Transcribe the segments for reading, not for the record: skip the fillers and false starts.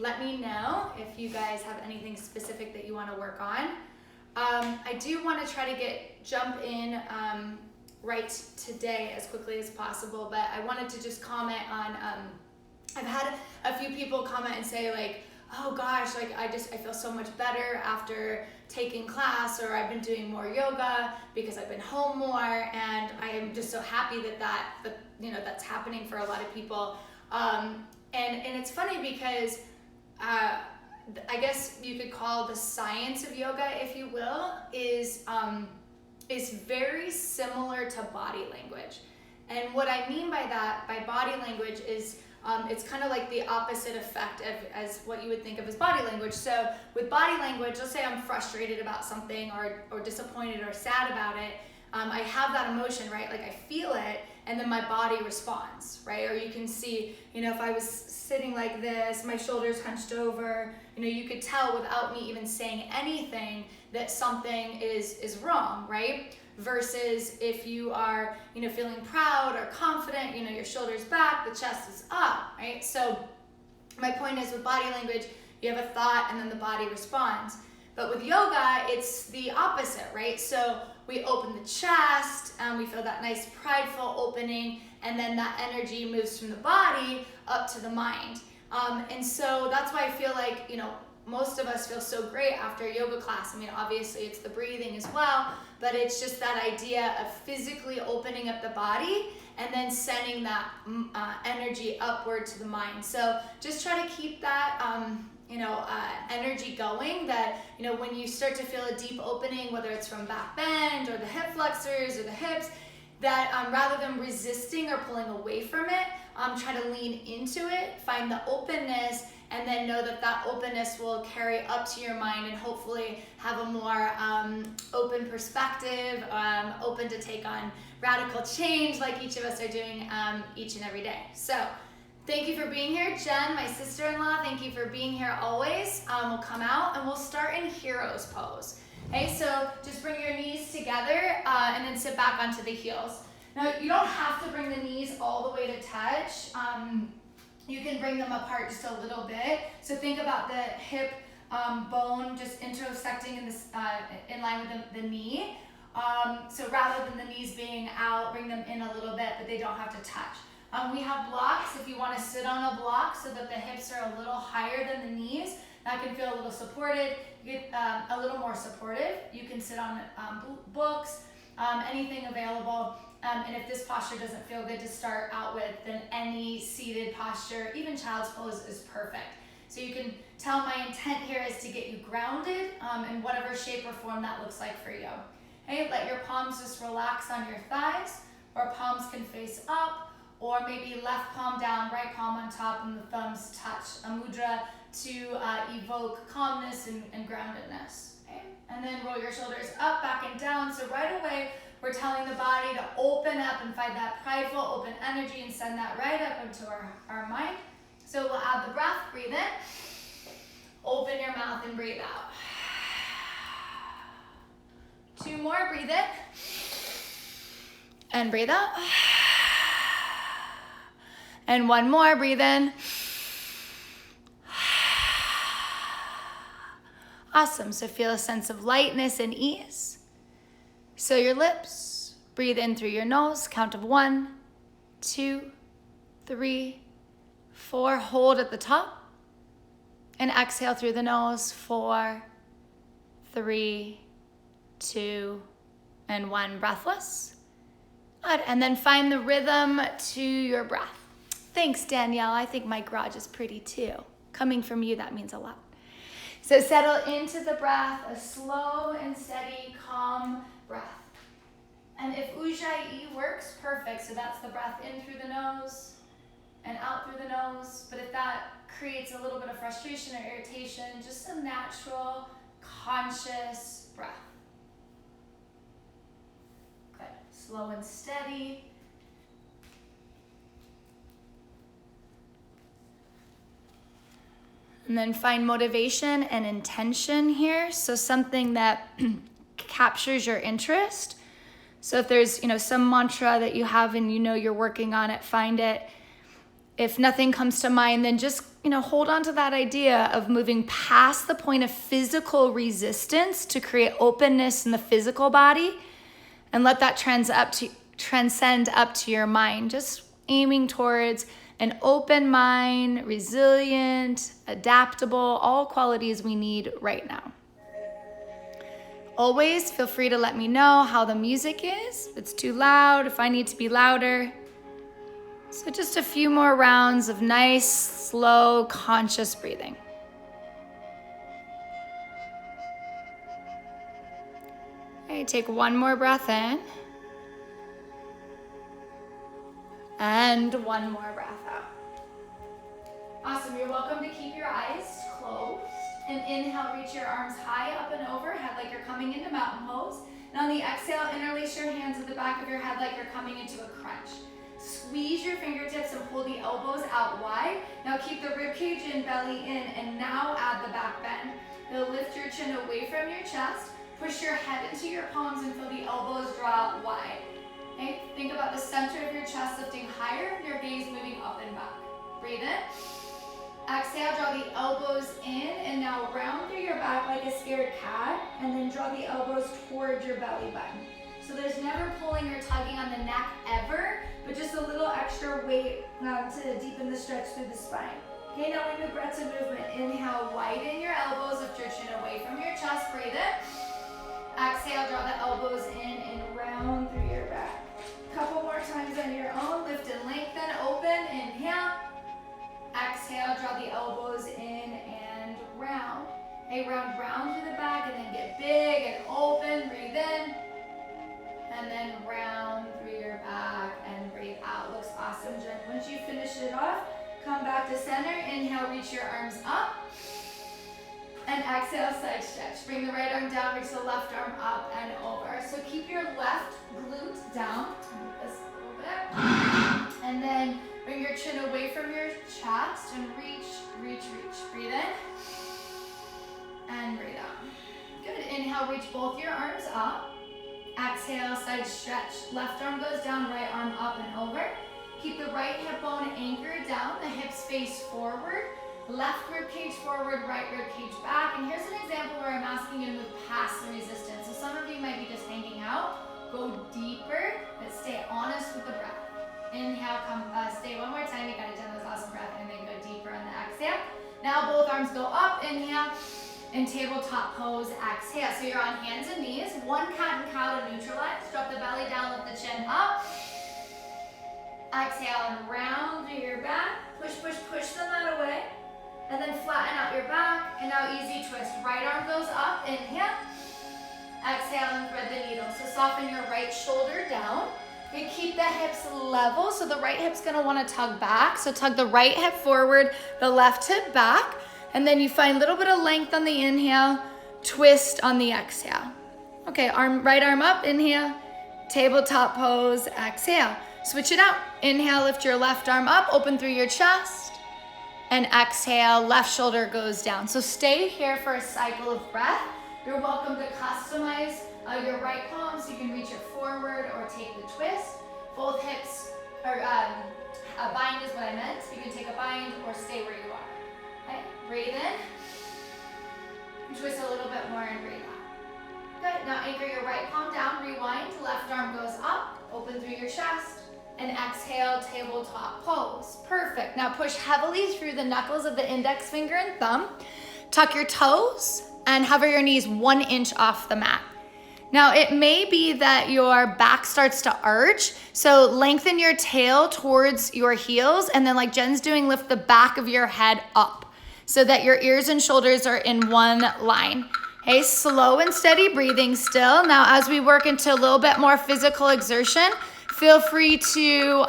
let me know if you guys have anything specific that you want to work on. I do want to try to jump in right today as quickly as possible, but I wanted to just comment on, I've had a few people comment and say like, oh gosh, like I feel so much better after taking class, or I've been doing more yoga because I've been home more, and I am just so happy that you know, that's happening for a lot of people. And it's funny because I guess you could call the science of yoga, if you will, is very similar to body language. And what I mean by that, by body language, is it's kind of like the opposite effect as what you would think of as body language. So with body language, let's say I'm frustrated about something or disappointed or sad about it. I have that emotion, right? Like I feel it, and then my body responds, right? Or you can see, you know, if I was sitting like this, my shoulders hunched over, you know, you could tell without me even saying anything that something is wrong, right? Versus if you are, you know, feeling proud or confident, you know, your shoulders back, the chest is up, right? So my point is, with body language, you have a thought and then the body responds. But with yoga, it's the opposite, right? So we open the chest and we feel that nice prideful opening, and then that energy moves from the body up to the mind. And so that's why I feel like, you know, most of us feel so great after a yoga class. I mean, obviously it's the breathing as well, but it's just that idea of physically opening up the body and then sending that energy upward to the mind. So just try to keep that, energy going, that, you know, when you start to feel a deep opening, whether it's from back bend or the hip flexors or the hips, that rather than resisting or pulling away from it, try to lean into it, find the openness, and then know that that openness will carry up to your mind and hopefully have a more open perspective, open to take on radical change like each of us are doing each and every day. So thank you for being here. Jen, my sister-in-law, thank you for being here always. We'll come out and we'll start in hero's pose. Okay, so just bring your knees together and then sit back onto the heels. Now, you don't have to bring the knees all the way to touch. You can bring them apart just a little bit. So think about the hip bone just intersecting in line with the knee. So rather than the knees being out, bring them in a little bit, but they don't have to touch. We have blocks. If you want to sit on a block so that the hips are a little higher than the knees, that can feel a little supported, a little more supportive. You can sit on books, anything available. And if this posture doesn't feel good to start out with, then any seated posture, even child's pose, is perfect. So you can tell my intent here is to get you grounded in whatever shape or form that looks like for you. Okay, let your palms just relax on your thighs, or palms can face up, or maybe left palm down, right palm on top, and the thumbs touch. A mudra to evoke calmness and groundedness. Okay? And then roll your shoulders up, back, and down. So right away, we're telling the body to open up and find that prideful, open energy and send that right up into our mind. So we'll add the breath, breathe in, open your mouth and breathe out. 2 more, breathe in, and breathe out. And 1 more, breathe in. Awesome, so feel a sense of lightness and ease. So your lips, breathe in through your nose, count of 1, 2, 3, 4, hold at the top, and exhale through the nose, 4, 3, 2, and 1, breathless. Good, and then find the rhythm to your breath. Thanks, Danielle, I think my garage is pretty too. Coming from you, that means a lot. So settle into the breath, a slow and steady, calm breath. And if Ujjayi works, perfect. So that's the breath in through the nose and out through the nose. But if that creates a little bit of frustration or irritation, just a natural, conscious breath. Good. Slow and steady. And then find motivation and intention here. So something that captures your interest. So if there's, some mantra that you have and you're working on it, find it. If nothing comes to mind, then just, hold on to that idea of moving past the point of physical resistance to create openness in the physical body, and let that transcend up to your mind. Just aiming towards an open mind, resilient, adaptable, all qualities we need right now. Always feel free to let me know how the music is, if it's too loud, if I need to be louder. So just a few more rounds of nice, slow, conscious breathing. Okay, take one more breath in. And one more breath out. Awesome, you're welcome to keep your eyes closed. And inhale, reach your arms high up and overhead like you're coming into mountain pose. And on the exhale, interlace your hands at the back of your head like you're coming into a crunch. Squeeze your fingertips and pull the elbows out wide. Now keep the rib cage in, belly in, and now add the back bend. You'll lift your chin away from your chest, push your head into your palms and feel the elbows draw wide. Okay? Think about the center of your chest lifting higher, your gaze moving up and back. Breathe in. Exhale, draw the elbows in, and now round through your back like a scared cat, and then draw the elbows towards your belly button. So there's never pulling or tugging on the neck ever, but just a little extra weight to deepen the stretch through the spine. Okay, now we move breaths of movement. Inhale, widen your elbows, lift your chin away from your chest, breathe in. Exhale, draw the elbows in and round through your back. Couple more times on your own, lift and lengthen, open, inhale. Exhale, draw the elbows in and round. Okay, round through the back and then get big and open, breathe in. And then round through your back and breathe out. Looks awesome, Jen. Once you finish it off, come back to center. Inhale, reach your arms up. And exhale, side stretch. Bring the right arm down, reach the left arm up and over. So keep your left glute down. Move this a little bit. And then bring your chin away from your chest and reach, reach, reach. Breathe in. And breathe out. Good. Inhale, reach both your arms up. Exhale, side stretch. Left arm goes down, right arm up and over. Keep the right hip bone anchored down, the hips face forward. Left rib cage forward, right rib cage back. And here's an example where I'm asking you to move past the resistance. So some of you might be just hanging out. Go deeper, but stay honest with the breath. Inhale, stay one more time. You gotta do this awesome breath and then go deeper on the exhale. Now both arms go up, inhale. In tabletop pose, exhale. So you're on hands and knees. One cat and cow to neutralize. Drop the belly down, lift the chin up. Exhale and round through your back. Push, push, push the mat away. And then flatten out your back. And now easy twist. Right arm goes up, inhale. Exhale and thread the needle. So soften your right shoulder down. You keep the hips level. So the right hip's gonna wanna tug back. So tug the right hip forward, the left hip back. And then you find a little bit of length on the inhale, twist on the exhale. Okay, right arm up, inhale, tabletop pose, exhale. Switch it out. Inhale, lift your left arm up, open through your chest. And exhale, left shoulder goes down. So stay here for a cycle of breath. You're welcome to customize your right palm so you can reach it forward or take the twist. Both hips, or a bind is what I meant. You can take a bind or stay where you are. Okay, breathe in, twist a little bit more and breathe out. Good, now anchor your right palm down, rewind, left arm goes up, open through your chest, and exhale, tabletop pose. Perfect, now push heavily through the knuckles of the index finger and thumb, tuck your toes, and hover your knees 1 inch off the mat. Now it may be that your back starts to arch, so lengthen your tail towards your heels, and then like Jen's doing, lift the back of your head up so that your ears and shoulders are in one line. Okay, slow and steady breathing still. Now as we work into a little bit more physical exertion, feel free to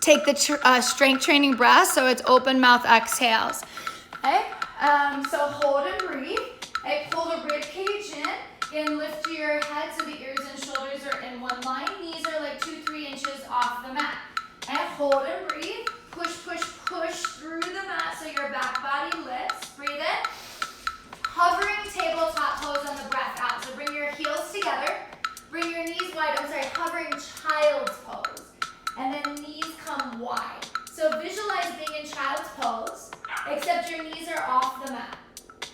take the strength training breath, so it's open mouth exhales. Okay, so hold and breathe. Okay, pull the rib cage in. Again, lift your head so the ears and shoulders are in one line. Knees are like 2-3 inches off the mat. And hold and breathe. Push, push, push through the mat so your back body lifts. Breathe in. Hovering tabletop pose on the breath out. So bring your heels together. Bring your knees wide. Hovering child's pose. And then knees come wide. So visualize are off the mat.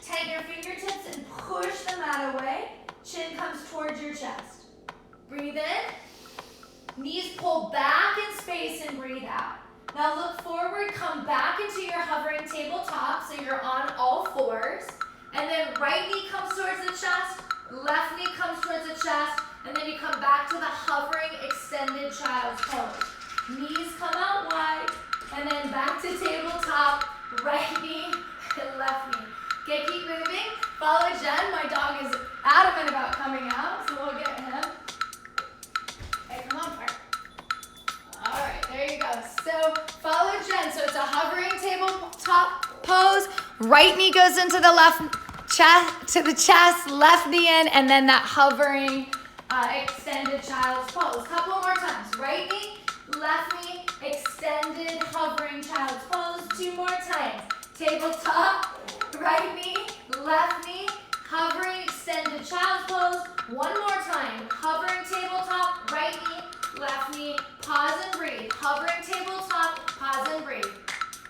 Tighten your fingertips and push the mat away. Chin comes towards your chest. Breathe in. Knees pull back in space and breathe out. Now look forward, come back into your hovering tabletop so you're on all fours. And then right knee comes towards the chest, left knee comes towards the chest, and then you come back to the hovering extended child's pose. Knees come out wide, and then back to tabletop, right knee and left knee. Okay, keep moving. Follow Jen. My dog is adamant about coming out, so we'll get him. Okay, come on, Park. All right, there you go. So follow Jen. So it's a hovering tabletop pose. Right knee goes into the left chest, to the chest, left knee in, and then that hovering extended child's pose. Couple more times. Right knee, left knee, extended hovering child's pose. 2 more times. Tabletop, right knee, left knee, hovering extended child's pose. 1 more time. Hovering tabletop, right knee, left knee, pause and breathe. Hovering tabletop, pause and breathe.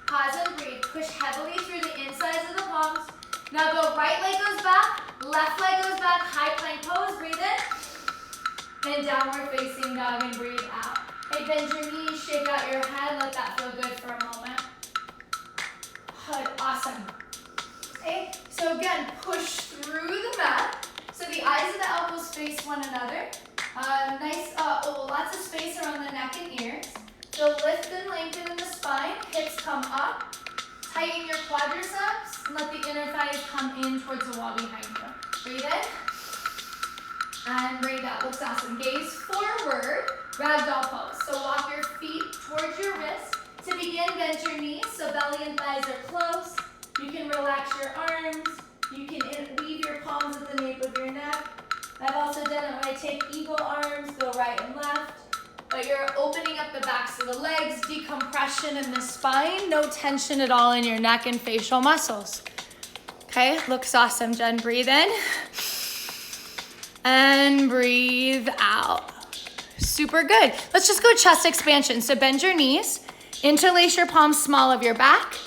Pause and breathe. Push heavily through the insides of the palms. Now go right leg goes back, left leg goes back, high plank pose, breathe in. And downward facing dog and breathe out. Hey, bend your knees, shake out your head, let that feel good for a moment. Good, awesome. Okay, so again, push through the mat. So the eyes of the elbows face one another. Lots of space around the neck and ears. So lift and lengthen in the spine, hips come up. Tighten your quadriceps and let the inner thighs come in towards the wall behind you. Breathe in and breathe out. Looks awesome. Gaze forward, ragdoll pose. So walk your feet towards your wrists. To begin, bend your knees so belly and thighs are close. You can relax your arms. You can weave your palms at the nape of your neck. I've also done it when I take eagle arms, go right and left. But you're opening up the backs of the legs, decompression in the spine, no tension at all in your neck and facial muscles. Okay, looks awesome, Jen. Breathe in and breathe out. Super good. Let's just go chest expansion. So bend your knees, interlace your palms small of your back,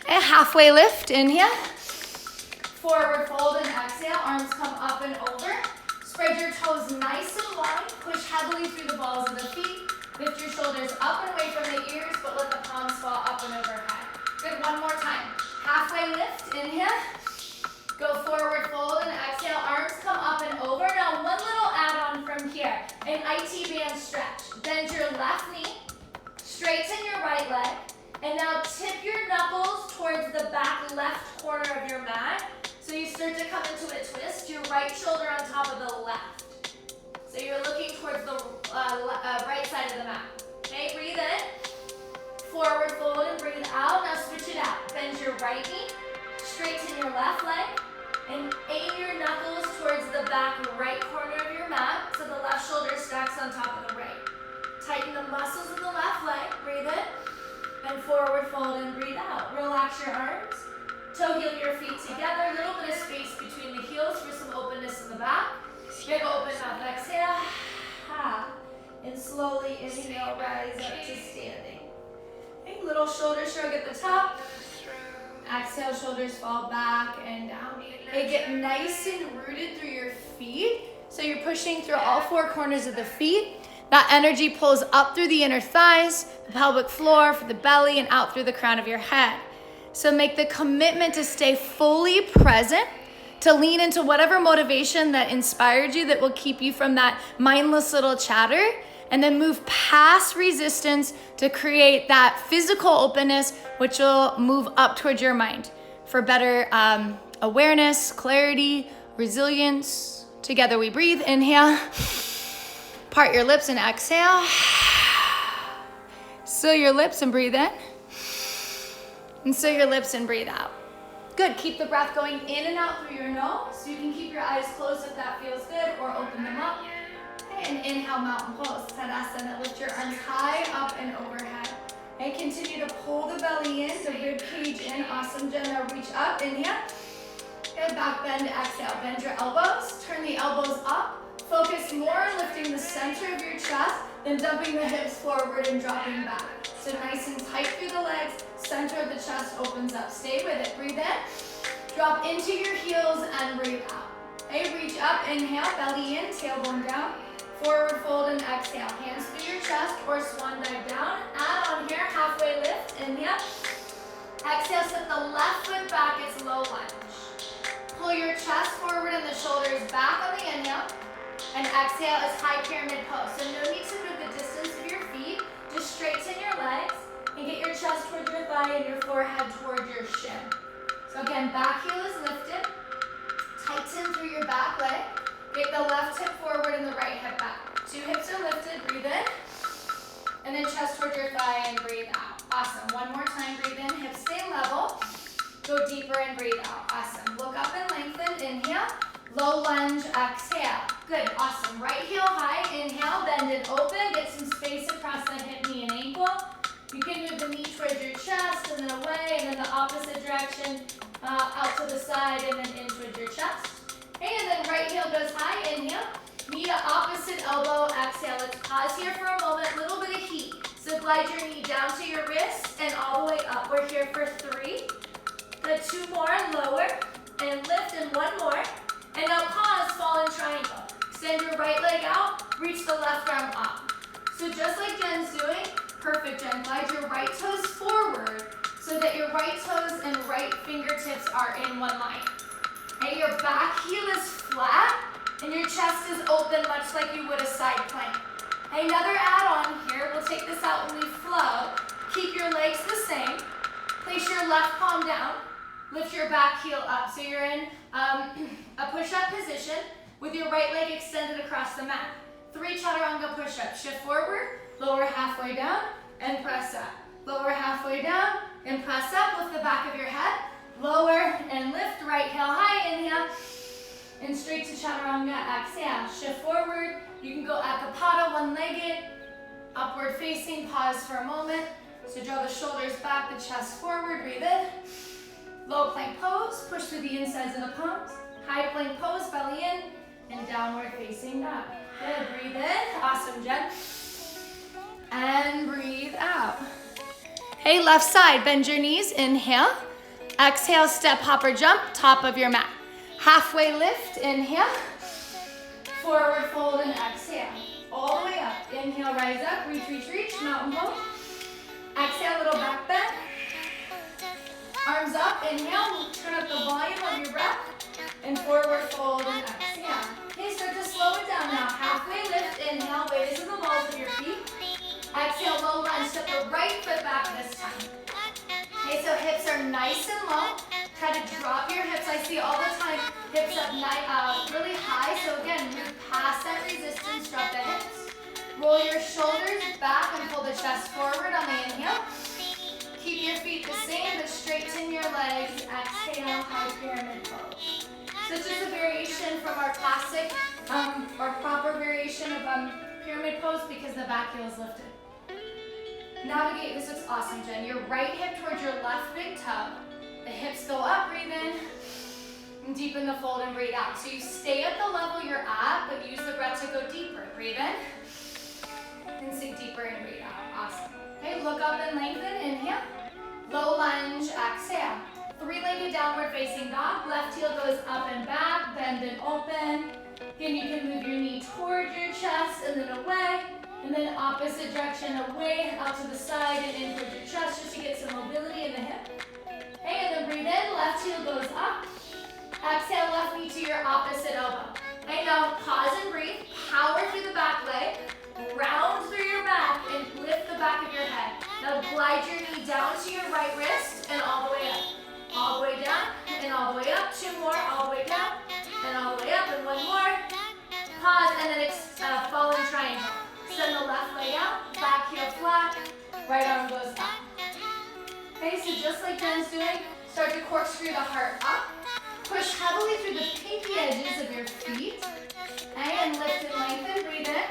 and halfway lift, inhale. Forward fold and exhale, arms come up and over. Spread your toes nice and wide. Push heavily through the balls of the feet. Lift your shoulders up and away from the ears, but let the palms fall up and overhead. Good, 1 more time. Halfway lift, inhale. Go forward fold and exhale, arms come up and over. Now 1 little add-on from here, an IT band stretch. Bend your left knee, straighten your right leg, and now tip your knuckles towards the back left corner of your mat. So you start to come into a twist, your right shoulder on top of the left. So you're looking towards the right side of the mat. Okay, breathe in, forward fold and breathe out. Now switch it out. Bend your right knee, straighten your left leg, and aim your knuckles towards the back right corner of your mat so the left shoulder stacks on top of the right. Tighten the muscles in the left leg, breathe in, and forward fold and breathe out. Relax your arms. Toe heel your feet together, a little bit of space between the heels for some openness in the back. Big open mouth, exhale. And slowly inhale, rise up to standing. Okay, little shoulder shrug at the top. Exhale, shoulders fall back and down. Okay, get nice and rooted through your feet. So you're pushing through all 4 corners of the feet. That energy pulls up through the inner thighs, the pelvic floor, for the belly, and out through the crown of your head. So make the commitment to stay fully present, to lean into whatever motivation that inspired you that will keep you from that mindless little chatter, and then move past resistance to create that physical openness, which will move up towards your mind for better awareness, clarity, resilience. Together we breathe, inhale, part your lips and exhale. Seal your lips and breathe in. And seal your lips and breathe out. Good, keep the breath going in and out through your nose. So you can keep your eyes closed if that feels good, or open them up. Okay, and inhale, mountain pose, Tadasana. Lift your arms high, up and overhead. And continue to pull the belly in, the rib cage in. Awesome, Jen. Now reach up, inhale. Good, back bend, exhale. Bend your elbows, turn the elbows up. Focus more on lifting the center of your chest. then dumping the hips forward and dropping back. So nice and tight through the legs, center of the chest opens up. Stay with it, breathe in, drop into your heels and breathe out. Okay, reach up, inhale, belly in, tailbone down, forward fold and exhale. Hands through your chest or swan dive down. Add on here, halfway lift, inhale. Exhale, set the left foot back, it's low lunge. Pull your chest forward and the shoulders back on the inhale. And exhale is high pyramid pose. So no need to move the distance of your feet. Just straighten your legs and get your chest towards your thigh and your forehead towards your shin. So again, back heel is lifted. Tighten through your back leg. Get the left hip forward and the right hip back. Two hips are lifted, breathe in. And then chest towards your thigh and breathe out. Awesome. One more time, breathe in, hips stay level. Go deeper and breathe out. Awesome. Look up and lengthen, inhale. Low lunge, exhale. Good, awesome. Right heel high, inhale, bend and open. Get some space across the hip, knee, and ankle. You can move the knee towards your chest and then away, and then the opposite direction, out to the side and then in towards your chest. Okay, and then right heel goes high, inhale. Knee to opposite elbow, exhale. Let's pause here for a moment, a little bit of heat. So glide your knee down to your wrist and all the way up. We're here for 3. Good, 2 more, lower, and lift, and 1 more. And now pause, fall in triangle. Extend your right leg out, reach the left arm up. So just like Jen's doing, perfect Jen, glide your right toes forward so that your right toes and right fingertips are in one line. Okay, your back heel is flat and your chest is open much like you would a side plank. Okay, another add-on here, we'll take this out when we flow. Keep your legs the same. Place your left palm down. Lift your back heel up. So you're in a push-up position with your right leg extended across the mat. 3 Chaturanga Push-Ups. Shift forward, lower halfway down, and press up. Lower halfway down, and press up. Lift the back of your head. Lower and lift, right heel high, inhale. And straight to Chaturanga, exhale. Shift forward. You can go Akapata, one-legged. Upward facing, pause for a moment. So draw the shoulders back, the chest forward, breathe in. Low plank pose, push through the insides of the palms. High plank pose, belly in, and downward facing dog. Good, breathe in, awesome Jen. And breathe out. Hey, left side, bend your knees, inhale. Exhale, step, hop or jump, top of your mat. Halfway lift, inhale. Forward fold and exhale. All the way up, inhale, rise up, reach, reach, reach, mountain pose. Exhale, little back bend. Arms up, inhale, turn up the volume of your breath, and forward fold and exhale. Okay, start to slow it down now. Halfway lift, inhale, weight is in the balls of your feet. Exhale, low lunge, step the right foot back this time. Okay, so hips are nice and low. Try to drop your hips. I see all the time, hips up really high. So again, move past that resistance, drop the hips. Roll your shoulders back and pull the chest forward on the inhale. Keep your feet the same, but straighten your legs. Exhale, high pyramid pose. So it's just a variation from our classic, or proper variation of pyramid pose because the back heel is lifted. Navigate, this looks awesome, Jen. Your right hip towards your left big toe. The hips go up, breathe in, and deepen the fold and breathe out. So you stay at the level you're at, but use the breath to go deeper. Breathe in, and sink deeper and breathe out. Awesome. Okay, look up and lengthen, inhale. Low lunge, exhale. 3-legged downward facing dog. Left heel goes up and back, bend and open. Again, you can move your knee toward your chest and then away. And then opposite direction, away, out to the side and in towards your chest just to get some mobility in the hip. Okay, and then breathe in, left heel goes up. Exhale, left knee to your opposite elbow. Okay, now pause and breathe. Power through the back leg. Round through your back and lift the back of your head. Now glide your knee down to your right wrist and all the way up. All the way down and all the way up. 2 more, all the way down and all the way up. And 1 more. Pause and then fall in triangle. Send the left leg out, back heel flat, right arm goes up. Okay, so just like Jen's doing, start to corkscrew the heart up. Push heavily through the pinky edges of your feet. Okay, and lift and lengthen, breathe in.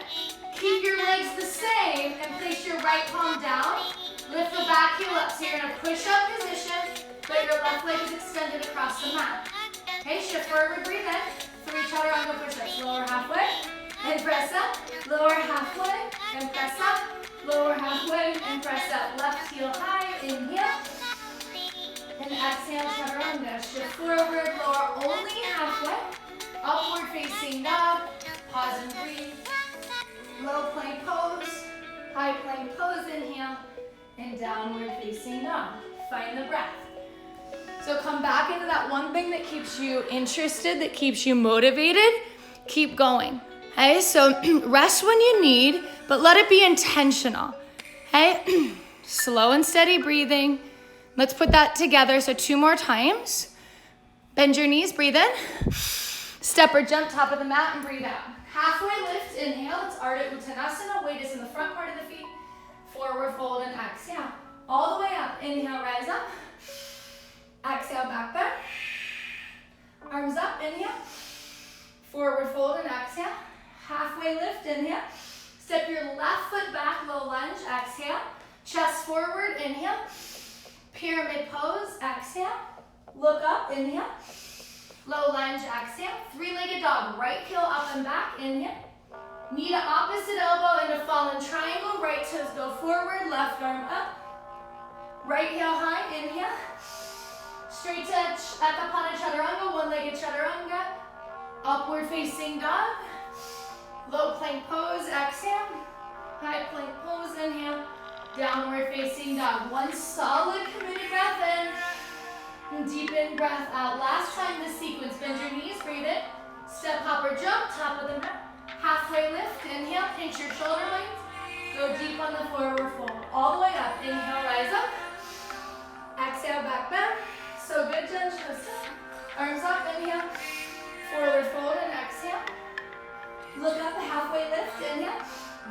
Keep your legs the same and place your right palm down. Lift the back heel up. So you're in a push-up position, but your left leg is extended across the mat. Okay, shift forward, breathe in. 3 Chaturanga Push-Ups. Lower halfway. and press up. Lower halfway and press up. Lower halfway and press up. Left heel high, inhale. And exhale, chaturanga. Shift forward, lower only halfway. Upward facing dog. Pause and breathe. Low plank pose. High plank pose, inhale. And downward facing dog. Find the breath. So come back into that one thing that keeps you interested, that keeps you motivated. Keep going. Okay, so rest when you need, but let it be intentional. Okay, slow and steady breathing. Let's put that together. So 2 more times. Bend your knees, breathe in. Step or jump, top of the mat, and breathe out. Halfway lift, inhale. It's Ardha Uttanasana. Weight is in the front part of the feet. Forward fold and exhale. All the way up. Inhale, rise up. Exhale, back bend. Arms up, inhale. Forward fold and exhale. Halfway lift, inhale. Step your left foot back, low lunge, exhale. Chest forward, inhale. Pyramid pose, exhale. Look up, inhale. Low lunge, exhale. 3-legged dog, right heel up and back, inhale. Knee to opposite elbow into fallen triangle. Right toes go forward, left arm up. Right heel high, inhale. Straight to Ekapada Chaturanga, 1-legged Chaturanga. Upward facing dog. Low plank pose, exhale. High plank pose, inhale. Downward facing dog. One solid committed breath in. And deepen breath out. Last time this sequence. Bend your knees, breathe in. Step, hop, or jump, top of the mat. Halfway lift, inhale, pinch your shoulder blades. Go deep on the forward fold. All the way up. Inhale, rise up. Exhale, back bend. So good, Jen. Arms up, inhale. Forward fold and exhale. Look up, halfway lift, inhale.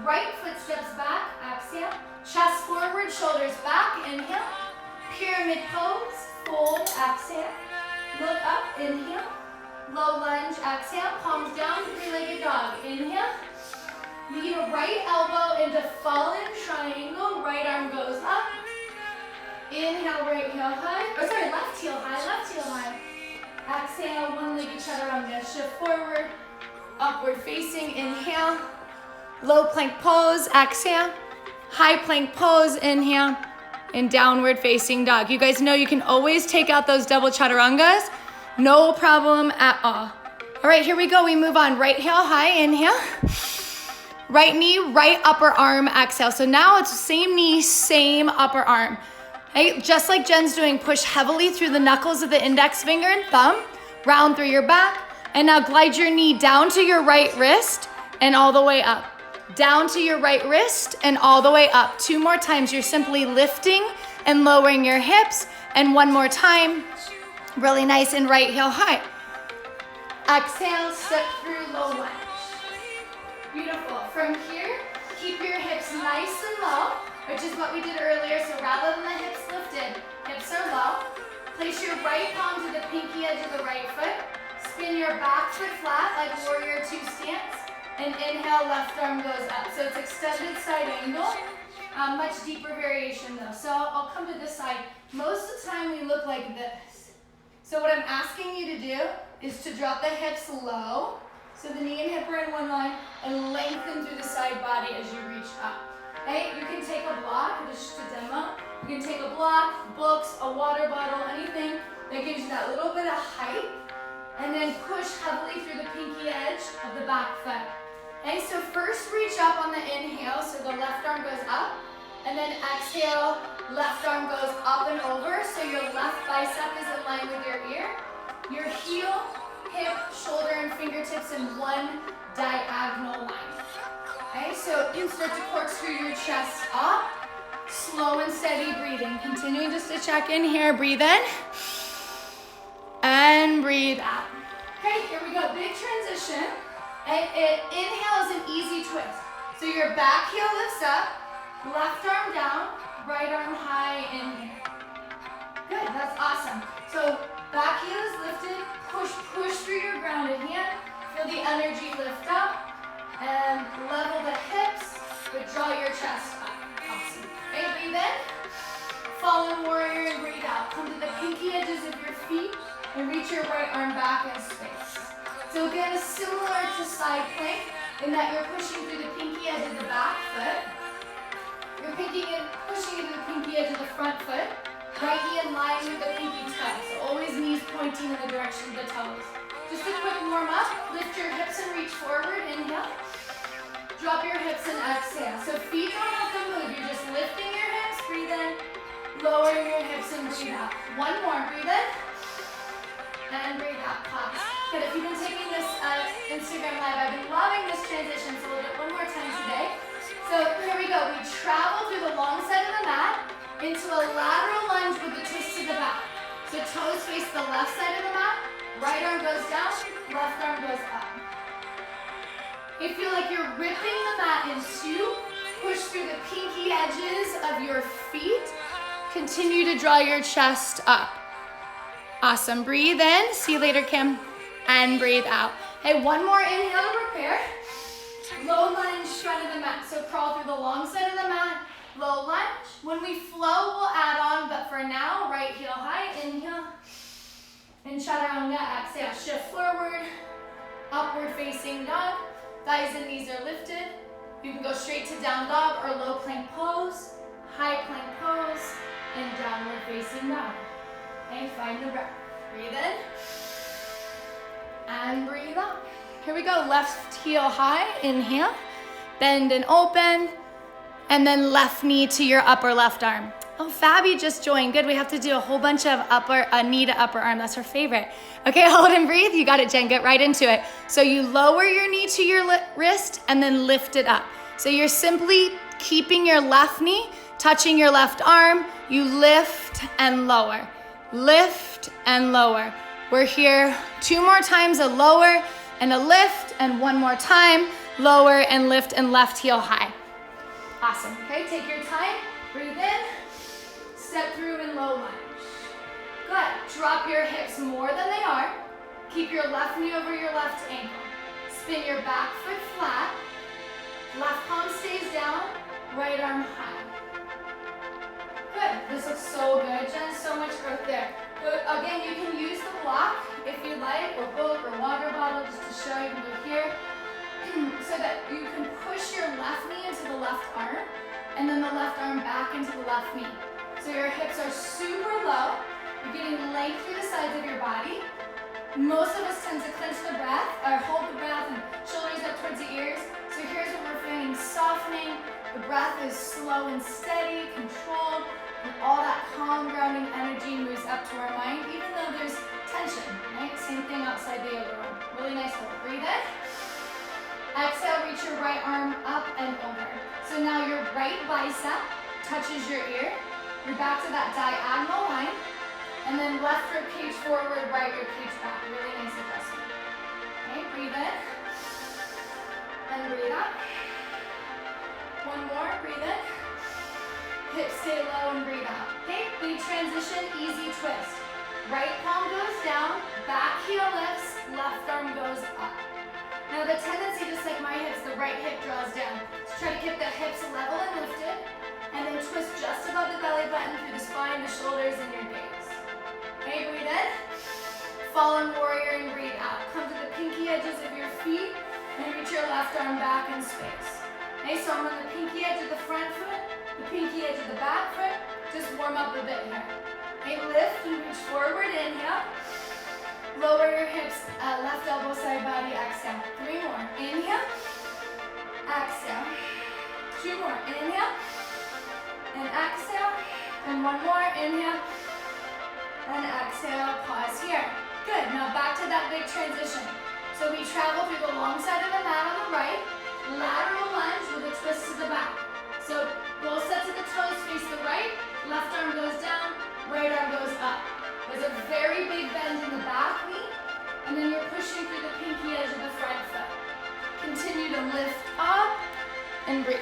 Right foot steps back, exhale. Chest forward, shoulders back, inhale. Pyramid pose, fold, exhale. Look up, inhale. Low lunge, exhale. Palms down, 3-legged dog. Inhale. Knee to right elbow into fallen triangle. Right arm goes up. Inhale, right heel high. Left heel high, left heel high. Exhale, 1-legged chaturanga. Shift forward, upward facing. Inhale. Low plank pose, exhale. High plank pose, inhale. And downward facing dog. You guys know you can always take out those double chaturangas. No problem at all. All right, here we go. We move on. Right heel high, inhale. Right knee, right upper arm, exhale. So now it's same knee, same upper arm. Okay, just like Jen's doing, push heavily through the knuckles of the index finger and thumb. Round through your back. And now glide your knee down to your right wrist and all the way up. Down to your right wrist and all the way up. 2 more times. You're simply lifting and lowering your hips. And 1 more time. Really nice and right heel high. Exhale, step through low lunge. Beautiful. From here, keep your hips nice and low, which is what we did earlier. So rather than the hips lifted, hips are low. Place your right palm to the pinky edge of the right foot. Spin your back foot flat like warrior 2 stance. And inhale, left arm goes up. So it's extended side angle. Much deeper variation though. So I'll come to this side. Most of the time we look like this. So what I'm asking you to do is to drop the hips low. So the knee and hip are in one line and lengthen through the side body as you reach up. Okay, you can take a block, this is just a demo. You can take a block, books, a water bottle, anything that gives you that little bit of height. And then push heavily through the pinky edge of the back foot. Okay, so first reach up on the inhale, so the left arm goes up. And then exhale, left arm goes up and over, so your left bicep is in line with your ear. Your heel, hip, shoulder, and fingertips in one diagonal line. Okay, so you start to corkscrew your chest up. Slow and steady breathing. Continuing just to check in here. Breathe in. And breathe out. Okay, here we go. Big transition. And inhale is an easy twist. So your back heel lifts up. Left arm down, right arm high, inhale. Good, that's awesome. So back heel is lifted, push through your grounded hand. Feel the energy lift up and level the hips, but draw your chest up. Awesome. Okay, breathe in. Fallen warrior and breathe out. Come to the pinky edges of your feet and reach your right arm back in space. So again, similar to side plank, in that you're pushing through the pinky edge of the back foot. You're pushing into the pinky edge of the front foot. Right knee in line with the pinky toe. So always knees pointing in the direction of the toes. Just a quick warm up. Lift your hips and reach forward. Inhale. Drop your hips and exhale. So feet don't have to move. You're just lifting your hips. Breathe in. Lowering your hips and breathe out. One more. Breathe in. And breathe out. Pause. Good. If you've been taking this Instagram live, I've been loving this transition. So we'll do it one more time today. So here we go. We travel through the long side of the mat into a lateral lunge with a twist to the back. So toes face the left side of the mat. Right arm goes down. Left arm goes up. You feel like you're ripping the mat in two. Push through the pinky edges of your feet. Continue to draw your chest up. Awesome. Breathe in. See you later, Kim. And breathe out. Hey, one more inhale to prepare. Low lunge, front of the mat. So crawl through the long side of the mat. Low lunge. When we flow, we'll add on, but for now, right heel high. Inhale. In Chaturanga, exhale. Shift forward. Upward facing dog. Thighs and knees are lifted. You can go straight to down dog or low plank pose. High plank pose. And downward facing dog. And find the breath. Breathe in. And breathe out. Here we go. Left heel high. Inhale. Bend and open. And then left knee to your upper left arm. Oh, Fabi just joined. Good. We have to do a whole bunch of knee to upper arm. That's her favorite. Okay, hold and breathe. You got it, Jen. Get right into it. So you lower your knee to your wrist and then lift it up. So you're simply keeping your left knee, touching your left arm. You lift and lower. Lift and lower. We're here 2 more times, a lower and a lift, and 1 more time, lower and lift and left heel high. Awesome. Okay, take your time. Breathe in. Step through in low lunge. Good. Drop your hips more than they are. Keep your left knee over your left ankle. Spin your back foot flat. Left palm stays down. Right arm high. Good. This looks so good, Jen. So much growth there. Again, you can use the block if you like, or book, or water bottle, just to show you can go here. So that you can push your left knee into the left arm, and then the left arm back into the left knee. So your hips are super low. You're getting length through the sides of your body. Most of us tend to clench the breath, or hold the breath, and shoulders up towards the ears. So here's what we're feeling, softening. The breath is slow and steady, controlled, and all that calm, grounding energy moves up to our mind, even though there's tension, right? Same thing outside the yoga room. Really nice hold. Breathe in. Exhale, reach your right arm up and over. So now your right bicep touches your ear. You're back to that diagonal line. And then left rib cage forward, right rib cage back. Really nice adjustment. Okay, breathe in. And breathe out. One more, breathe in. Hips stay low and breathe out. Okay, big transition, easy twist. Right palm goes down, back heel lifts, left arm goes up. Now the tendency, just like my hips, the right hip draws down. So try to keep the hips level and lifted, and then twist just above the belly button through the spine, the shoulders, and your gaze. Okay, breathe in. Fallen warrior and breathe out. Come to the pinky edges of your feet and reach your left arm back in space. Okay, so I'm on the pinky edge of the front foot, the pinky edge of the back foot. Just warm up a bit here. Okay, lift and reach forward, inhale. Lower your hips, left elbow, side body, exhale. 3 more, inhale. Exhale. 2 more, inhale. And exhale. And 1 more, inhale. And exhale, pause here. Good, now back to that big transition. So we travel through the long side of the mat on the right, lateral lunge with a twist to the back. So both sets of the toes face the right, left arm goes down, right arm goes up. There's a very big bend in the back knee, and then you're pushing through the pinky edge of the front foot. Continue to lift up and breathe.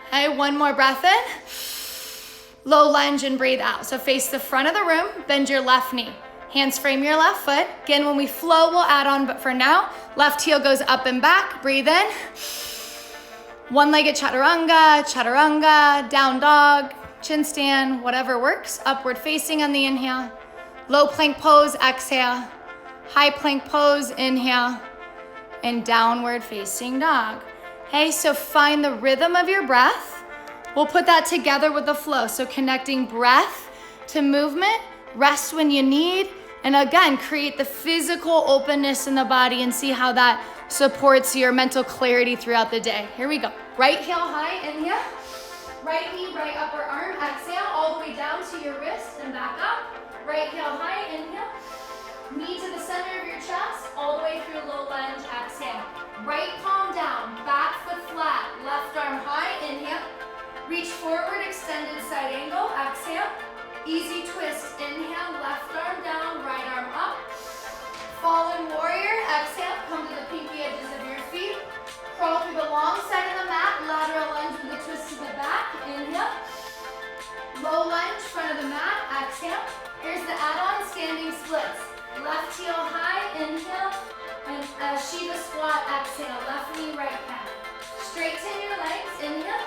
Okay, 1 more breath in. Low lunge and breathe out. So face the front of the room, bend your left knee. Hands frame your left foot. Again, when we flow, we'll add on, but for now, left heel goes up and back. Breathe in. One-legged chaturanga, chaturanga, down dog, chin stand, whatever works. Upward facing on the inhale. Low plank pose, exhale. High plank pose, inhale. and downward facing dog. Okay, so find the rhythm of your breath. We'll put that together with the flow. So connecting breath to movement, rest when you need, and again, create the physical openness in the body and see how that supports your mental clarity throughout the day. Here we go. Right heel high, inhale. Right knee, right upper arm, exhale, all the way down to your wrist and back up. Right heel high, inhale. Knee to the center of your chest, all the way through low lunge, exhale. Right palm down, back foot flat, left arm high, inhale. Reach forward, extended side angle, exhale. Easy twist, inhale, left arm down, right arm up. Fallen warrior, exhale, come to the pinky edges of your feet. Crawl through the long side of the mat, lateral lunge with a twist to the back, inhale. Low lunge, front of the mat, exhale. Here's the add-on, standing splits. Left heel high, inhale, and Shiva squat, exhale. Left knee, right calf. Straighten your legs, inhale.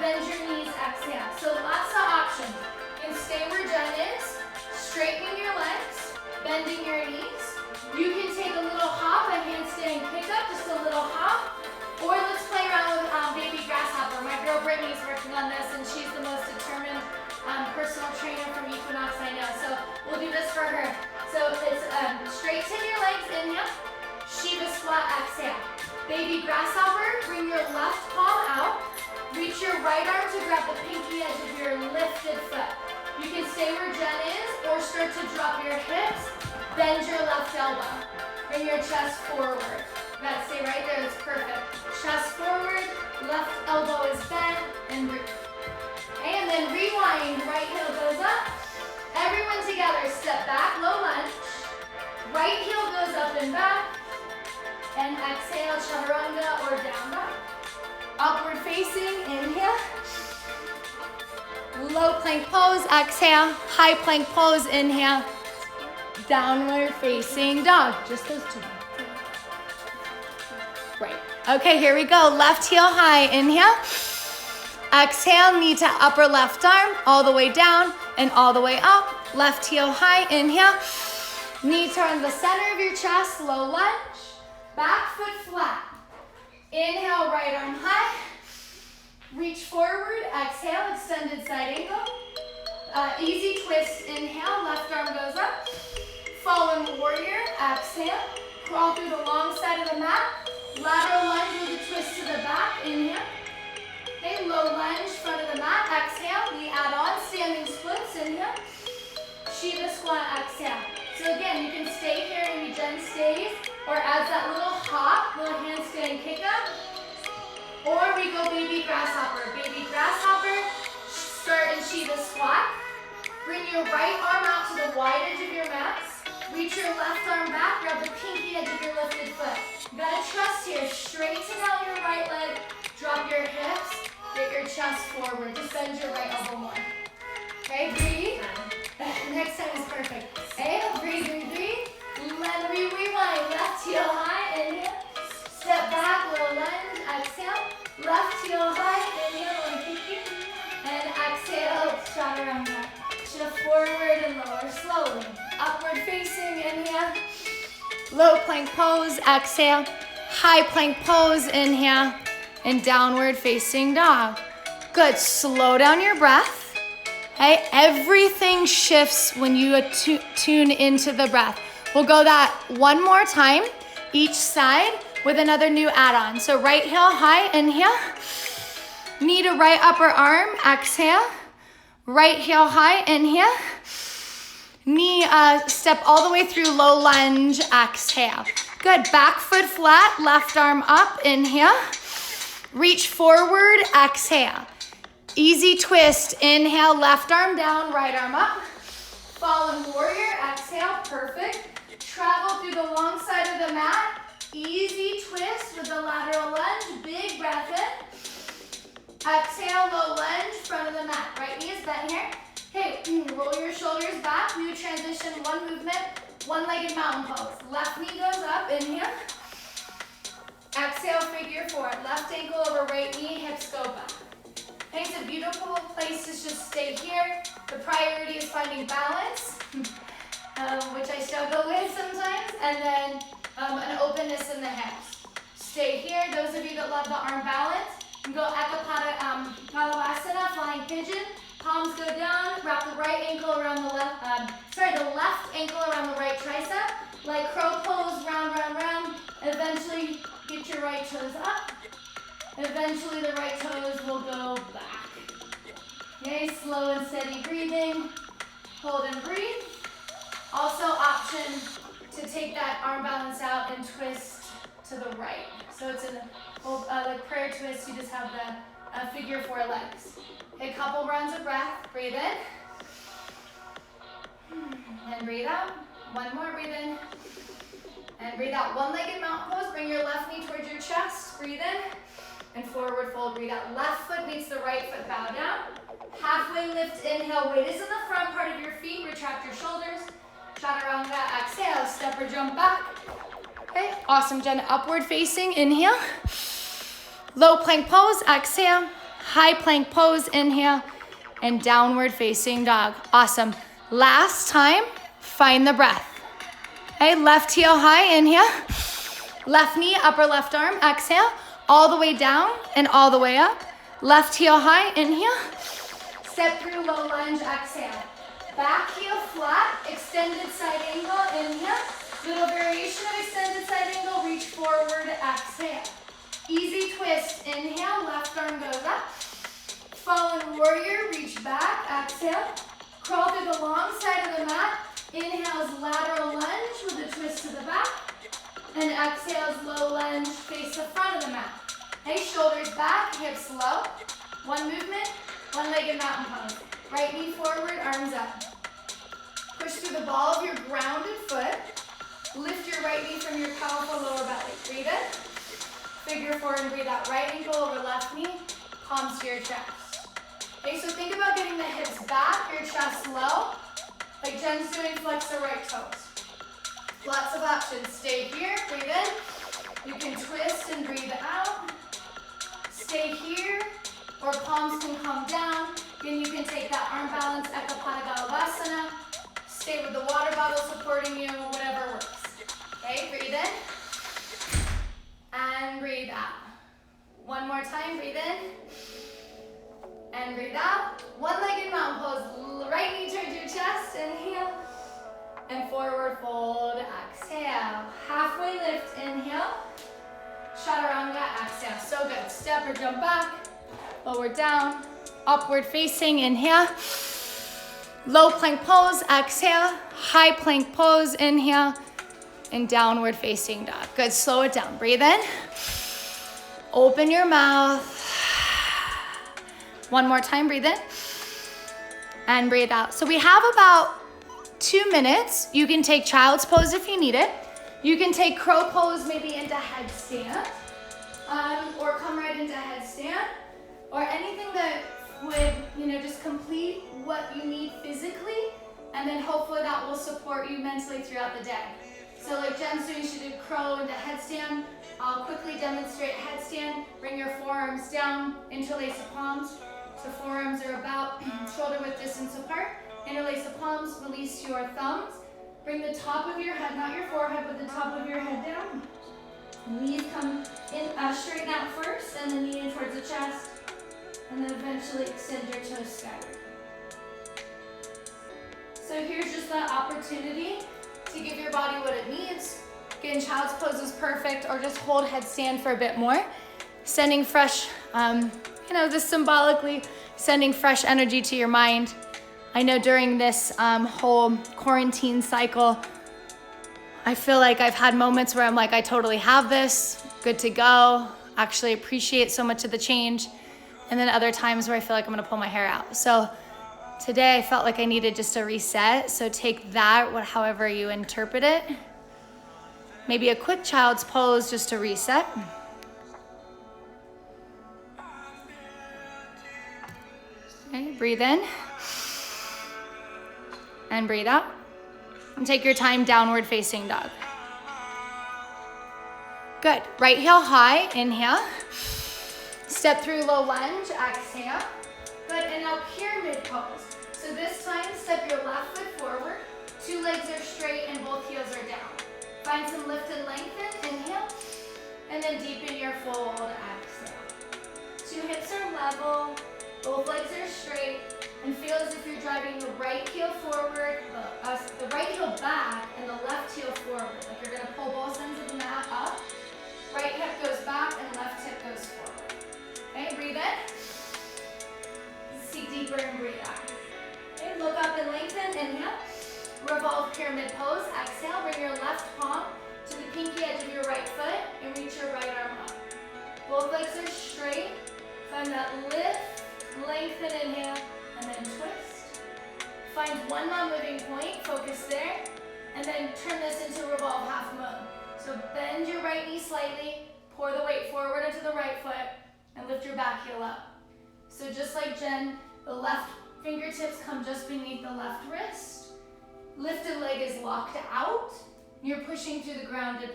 Bend your knees, exhale. So lots of options. You can stay where Jen is, straightening your legs, bending your knees. You can take a little hop, a handstand kick up, just a little hop. Or let's play around with baby grasshopper. My girl Brittany's working on this, and she's the most determined personal trainer from Equinox I know. So we'll do this for her. So it's straighten your legs, inhale. Shiva squat, exhale. Baby grasshopper, bring your left palm out. Reach your right arm to grab the pinky edge of your lifted foot. You can stay where Jen is or start to drop your hips. Bend your left elbow. Bring your chest forward. You gotta stay right there, that's perfect. Chest forward, left elbow is bent, and and then rewind, right heel goes up. Everyone together, step back, low lunge. Right heel goes up and back. And exhale, chaturanga or down dog. Upward facing, inhale. Low plank pose, exhale. High plank pose, inhale. Downward facing dog. Just those two. Right. Okay, here we go. Left heel high, inhale. Exhale, knee to upper left arm, all the way down and all the way up. Left heel high, inhale. Knee turn the center of your chest, low lunge. Back foot flat. Inhale, right arm high. Reach forward, exhale, extended side angle. Easy twist, inhale, left arm goes up. Fallen warrior, exhale. Crawl through the long side of the mat. Lateral lunge with a twist to the back, inhale. Okay, low lunge, front of the mat, exhale. We add on, standing splits, inhale. Shiva squat, exhale. So again, you can stay here, maybe Jen stays, or adds that little hop, little handstand kick up. Or we go baby grasshopper. Baby grasshopper, start in Shiva squat. Bring your right arm out to the wide edge of your mat. Reach your left arm back, grab the pinky edge of your lifted foot. You gotta trust here, straighten out your right leg, drop your hips, get your chest forward. Just bend your right elbow more. Okay, breathe. Next time is perfect. Exhale, breathe, breathe, breathe. Then rewind, left heel high, inhale. Step back, little lunge, exhale. Left heel high, inhale, and pinky. And exhale, chaturanga. Shift forward and lower slowly. Upward facing, inhale. Low plank pose, exhale. High plank pose, inhale. And downward facing dog. Good, slow down your breath. Okay, everything shifts when you tune into the breath. We'll go that one more time, each side with another new add-on. So right heel high, inhale. Knee to right upper arm, exhale. Right heel high, inhale. Knee step all the way through low lunge, exhale. Good, back foot flat, left arm up, inhale. Reach forward, exhale. Easy twist, inhale, left arm down, right arm up. Fallen warrior, exhale, perfect. Travel through the long side of the mat. Easy twist with the lateral lunge, big breath in. Exhale, low lunge, front of the mat. Right knee is bent here. Okay, roll your shoulders back. New transition, one movement, one-legged mountain pose. Left knee goes up, inhale. Exhale, figure four. Left ankle over right knee, hips go back. Okay, it's a beautiful place to just stay here. The priority is finding balance, which I struggle with sometimes, and then an openness in the hips. Stay here. Those of you that love the arm balance, you can go Kalavasana, flying pigeon. Palms go down. Wrap the right ankle around the left. The left ankle around the right tricep. Like crow pose, round, round, round. Eventually, get your right toes up. Eventually, the right toes will go back. Okay, slow and steady breathing. Hold and breathe. Also, option to take that arm balance out and twist to the right. So it's in like prayer twist. You just have the figure 4 legs. Okay, couple rounds of breath. Breathe in. And breathe out. One more. Breathe in. And breathe out. One-legged mountain pose. Bring your left knee towards your chest. Breathe in. And forward fold. Breathe out. Left foot meets the right foot. Bow down. Halfway lift. Inhale. Weight is in the front part of your feet. Retract your shoulders. Chaturanga. Exhale. Step or jump back. Okay. Awesome, Jen. Upward facing. Inhale. Low plank pose. Exhale. High plank pose. Inhale. And downward facing dog. Awesome. Last time. Find the breath. Okay. Left heel high. Inhale. Left knee. Upper left arm. Exhale. All the way down and all the way up. Left heel high. Inhale. Step through low lunge. Exhale. Back heel flat. Extended side angle. Inhale. Little variation of extended side angle. Reach forward. Exhale. Easy twist. Inhale. Left arm goes up. Fallen warrior. Reach back. Exhale. Crawl through the long side of the mat. Inhales lateral lunge with a twist to the back. And exhales low lunge. Face the front of the mat. Okay, shoulders back. Hips low. One movement. One-legged mountain pose. Right knee forward. Arms up. Push through the ball of your grounded foot. Lift your right knee from your powerful lower belly. Breathe in. Figure 4 and breathe out. Right ankle over left knee. Palms to your chest. Okay, so think about getting the hips back, your chest low. Like Jen's doing, flex the right toes. Lots of options. Stay here. Breathe in. You can twist and breathe out. Stay here. Or palms can come down. Then you can take that arm balance, Ekapada. Stay with the water bottle supporting you, whatever works. Okay, breathe in. And breathe out. One more time, breathe in. And breathe out. One-legged mountain pose. Right knee towards your chest. Inhale. And forward fold. Exhale. Halfway lift. Inhale. Chaturanga. Exhale. So good. Step or jump back. Lower down. Upward facing. Inhale. Low plank pose. Exhale. High plank pose. Inhale. And downward facing dog. Good. Slow it down. Breathe in. Open your mouth. One more time. Breathe in. And breathe out. So we have about 2 minutes. You can take child's pose if you need it. You can take crow pose maybe into headstand. Or come right into headstand. Or anything that would, just complete what you need physically. And then hopefully that will support you mentally throughout the day. So like Jen's doing, she did crow into headstand. I'll quickly demonstrate headstand. Bring your forearms down, interlace the palms. So forearms are about shoulder width distance apart. Interlace the palms, release your thumbs. Bring the top of your head, not your forehead, but the top of your head down. Knees come in, straighten out first, and the knee in towards the chest. And then eventually extend your toes skyward. So here's just that opportunity to give your body what it needs. Again, child's pose is perfect, or just hold headstand for a bit more. Sending fresh, just symbolically sending fresh energy to your mind. I know during this whole quarantine cycle, I feel like I've had moments where I'm like, I totally have this, good to go, actually appreciate so much of the change. And then other times where I feel like I'm gonna pull my hair out. So today I felt like I needed just a reset. So take that, however you interpret it. Maybe a quick child's pose just to reset. Okay, breathe in. And breathe out. And take your time, downward facing dog. Good. Right heel high, inhale. Step through low lunge, exhale. Good, and now pyramid pose. So this time, step your left foot forward. 2 legs are straight and both heels are down. Find some lift and lengthen, inhale, and then deepen your fold, exhale. 2 hips are level, both legs are straight, and feel as if you're driving the right heel forward, the right heel back, and the left heel forward. Like you're gonna pull both ends of the mat up. Right hip goes back and left hip goes forward. Okay, breathe in. Sink deeper and breathe out. Okay, look up and lengthen, inhale. Revolve pyramid pose, exhale. Bring your left palm to the pinky edge of your right foot and reach your right arm up. Both legs are straight. Find that lift, lengthen, inhale, and then twist. Find one non-moving point, focus there, and then turn this into revolve half moon. So bend your right knee slightly, pour the weight forward into the right foot, and lift your back heel up. So just like Jen, the left fingertips come just beneath the left wrist. Lifted leg is locked out. You're pushing through the grounded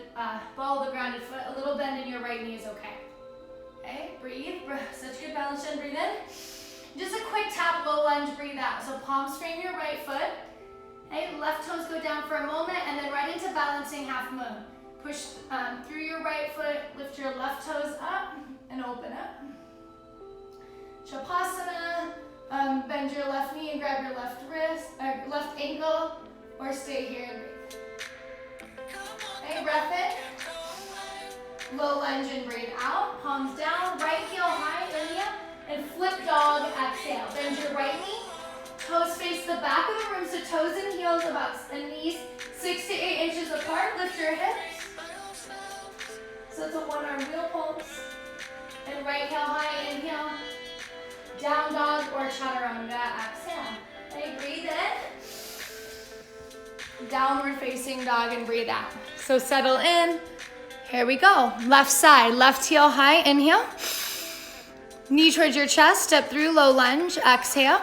ball of the grounded foot. A little bend in your right knee is okay. Okay, breathe. Such good balance, Jen. Breathe in. Just a quick tap, low lunge, breathe out. So palms frame your right foot. Okay, left toes go down for a moment, and then right into balancing half moon. Push through your right foot, lift your left toes up, and open up. Shavasana. Bend your left knee and grab your left wrist, left ankle, or stay here and breathe. Okay, breath in. Low lunge and breathe out. Palms down, right heel high, inhale, and flip dog, exhale. Bend your right knee. Toes face the back of the room, so toes and heels and knees 6 to 8 inches apart. Lift your hips. So it's a one-arm wheel pulse. And right heel high, inhale. Down dog or chaturanga, exhale. Okay, breathe in. Downward facing dog and breathe out. So settle in. Here we go. Left side, left heel high, inhale. Knee towards your chest, step through, low lunge, exhale.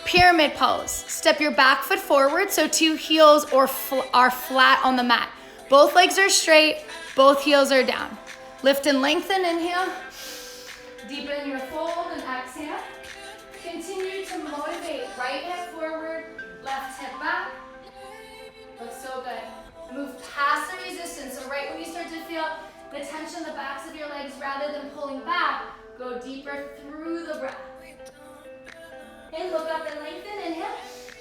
Pyramid pose. Step your back foot forward so 2 heels are flat on the mat. Both legs are straight, both heels are down. Lift and lengthen, inhale. Deepen your fold and exhale. Continue to motivate. Right hip forward, left hip back. Looks so good. Move past the resistance. So right when you start to feel the tension in the backs of your legs, rather than pulling back, go deeper through the breath. Okay, look up and lengthen, inhale.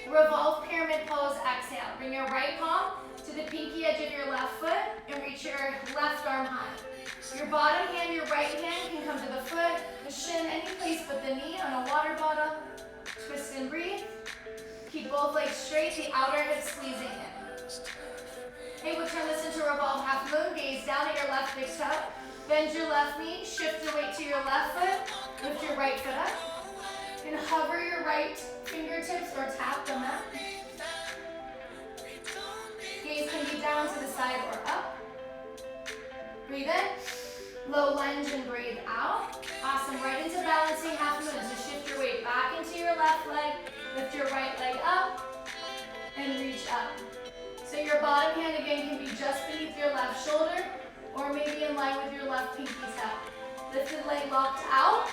Revolve pyramid pose, exhale. Bring your right palm to the pinky edge of your left foot and reach your left arm high. Your bottom hand, your right hand can come to the foot, the shin, any place but the knee on a water bottle. Twist and breathe. Keep both legs straight, the outer hip squeezing in. Okay, we'll turn this into revolve half moon. Gaze down at your left big toe. Bend your left knee, shift your weight to your left foot, lift your right foot up. And hover your right fingertips or tap the mat. Gaze can be down to the side or up. Breathe in, low lunge and breathe out. Awesome, right into balancing half moon. So shift your weight back into your left leg, lift your right leg up, and reach up. So your bottom hand again can be just beneath your left shoulder, or maybe in line with your left pinky toe. Lifted leg locked out,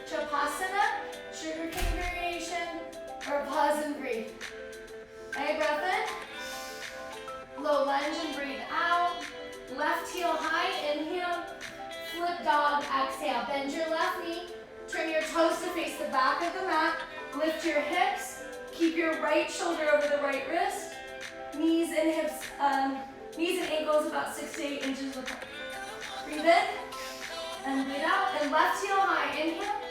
Shavasana, sugar cane variation, or pause and breathe. Okay, breath in, low lunge and breathe out. Left heel high, inhale, flip dog, exhale. Bend your left knee, turn your toes to face the back of the mat, lift your hips, keep your right shoulder over the right wrist, knees and ankles about 6 to 8 inches apart. Breathe in, and breathe out, and left heel high, inhale,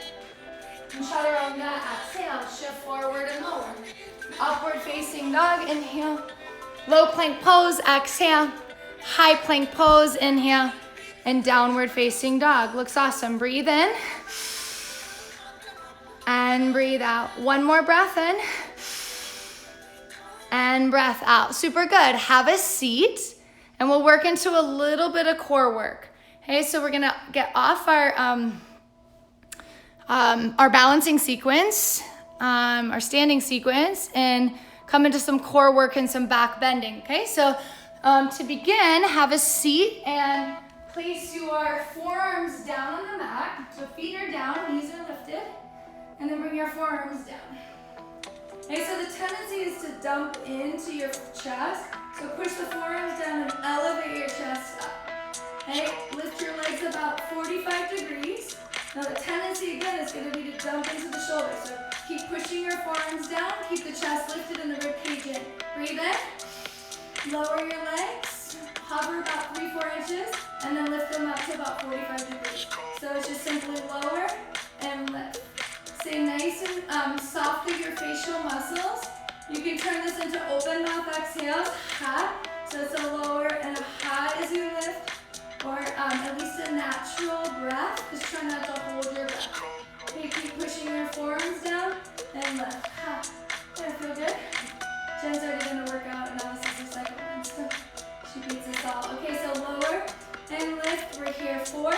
and chaturanga, exhale, shift forward and lower. Upward facing dog, inhale, low plank pose, exhale. High plank pose, inhale, and downward facing dog. Looks awesome. Breathe in and breathe out. One more breath in and breath out. Super good. Have a seat and we'll work into a little bit of core work. Okay, so we're gonna get off our balancing sequence, our standing sequence, and come into some core work and some back bending. Okay, so to begin, have a seat and place your forearms down on the mat. So feet are down, knees are lifted, and then bring your forearms down. Okay, so the tendency is to dump into your chest. So push the forearms down and elevate your chest up. Okay, lift your legs about 45 degrees. Now the tendency again is going to be to dump into the shoulders. So keep pushing your forearms down, keep the chest lifted and the rib cage in. Breathe in, lower your legs, hover about 3-4 inches, and then lift them up to about 45 degrees. So it's just simply lower and lift. Stay nice and soft through your facial muscles. You can turn this into open mouth exhales, ha. So it's a lower and a ha as you lift, or at least a natural breath. Just try not to hold your breath. Okay, keep pushing your forearms down and lift, ha. Does that feel good? Jen's already going to work out, and now this is the second one, so she beats us all. Okay, so lower and lift. We're here 4.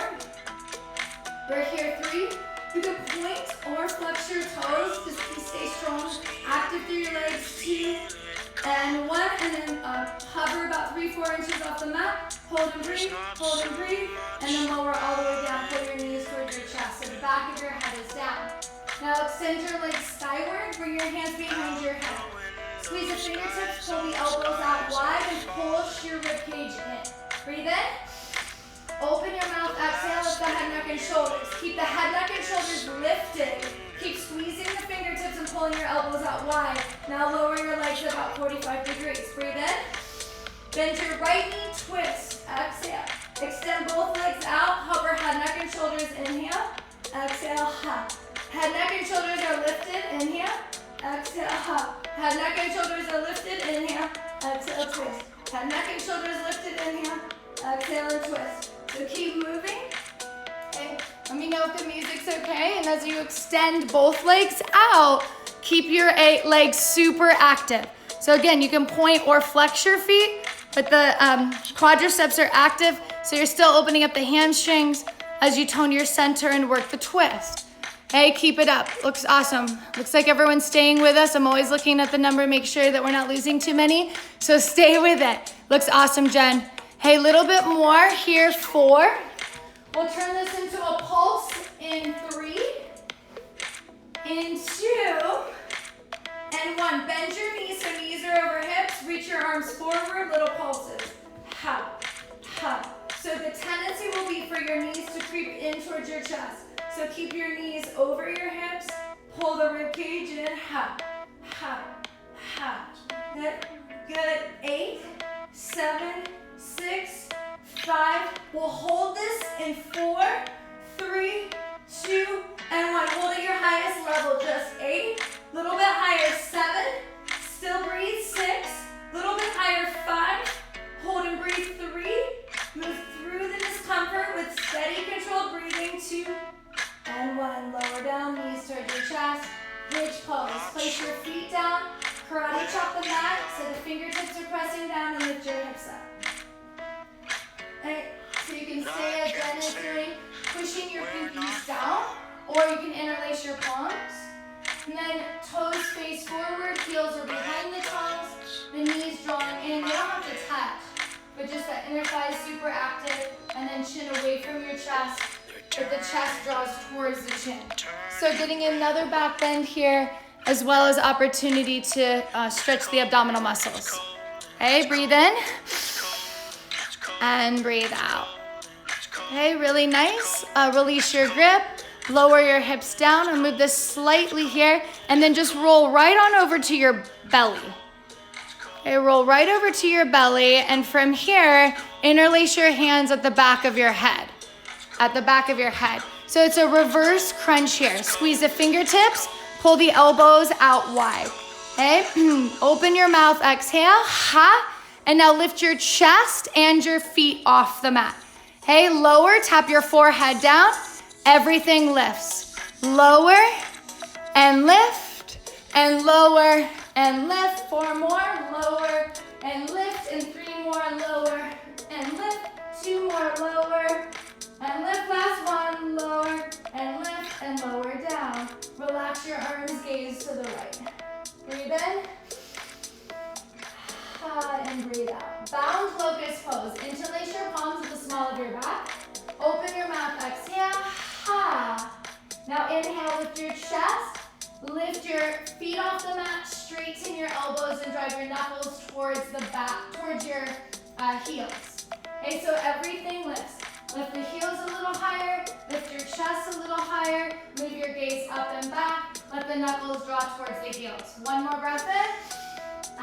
We're here 3. You can point or flex your toes. Just stay strong, active through your legs. 2 and 1, and then hover about 3-4 inches off the mat. Hold and breathe, and then lower all the way down. Pull your knees towards your chest, so the back of your head is down. Now extend your legs skyward. Bring your hands behind your head. Squeeze the fingertips, pull the elbows out wide, and push your rib cage in. Breathe in. Open your mouth, exhale, lift the head, neck, and shoulders. Keep the head, neck, and shoulders lifted. Keep squeezing the fingertips and pulling your elbows out wide. Now lower your legs about 45 degrees. Breathe in. Bend your right knee, twist. Exhale. Extend both legs out. Hover head, neck, and shoulders. Inhale. Exhale, hop. Head, neck, and shoulders are lifted. Inhale. Exhale, hop. Head, neck, and shoulders are lifted. Inhale. Exhale, twist. Head, neck, and shoulders lifted. Inhale. Exhale, and twist. So keep moving. Okay. Let me know if the music's okay. And as you extend both legs out, keep your legs super active. So again, you can point or flex your feet, but the quadriceps are active, so you're still opening up the hamstrings as you tone your center and work the twist. Hey, keep it up. Looks awesome. Looks like everyone's staying with us. I'm always looking at the number, make sure that we're not losing too many. So stay with it. Looks awesome, Jen. Hey, a little bit more here, 4. We'll turn this into a pulse in 3, in 2, and 1. Bend your knees so knees are over hips. Reach your arms forward, little pulses. Ha, ha. So the tendency will be for your knees to creep in towards your chest. So keep your knees over your hips. Pull the rib cage in. Ha, ha, ha. Good, good. 8, 7, 6, 5. We'll hold this in 4, 3, 2, and 1. Hold at your highest level, just 8. Little bit higher, 7. Still breathe, 6. Little bit higher, 5. Hold and breathe, 3. Move through the discomfort with steady, controlled breathing, 2, and 1. Lower down, knees towards your chest. Bridge pose. Place your feet down. Karate chop the mat so the fingertips are pressing down, and lift your hips up. Okay, so you can stay as Jen is doing, pushing your pinkies down, or you can interlace your palms. And then toes face forward, heels are behind the toes, the knees drawing in. You don't have to touch, but just that inner thigh is super active, and then chin away from your chest, but the chest draws towards the chin. So getting another back bend here, as well as opportunity to stretch the abdominal muscles. Okay, breathe in. And breathe out. Okay, really nice. Release your grip, lower your hips down, and move this slightly here, and then just roll right on over to your belly. Okay, roll right over to your belly, and from here, interlace your hands at the back of your head. At the back of your head. So it's a reverse crunch here. Squeeze the fingertips, pull the elbows out wide. Okay, open your mouth, exhale, ha. And now lift your chest and your feet off the mat. Hey, lower, tap your forehead down. Everything lifts. Lower and lift and lower and lift. 4 more, lower and lift, and 3 more, lower and lift. 2 more, lower and lift. Last 1, lower and lift and lower down. Relax your arms, gaze to the right. Breathe in. And breathe out. Bound locust pose. Interlace your palms at the small of your back. Open your mouth, exhale. Ha. Now inhale, lift your chest. Lift your feet off the mat, straighten your elbows and drive your knuckles towards the back, towards your heels. Okay, so everything lifts. Lift the heels a little higher, lift your chest a little higher, move your gaze up and back, let the knuckles draw towards the heels. One more breath in.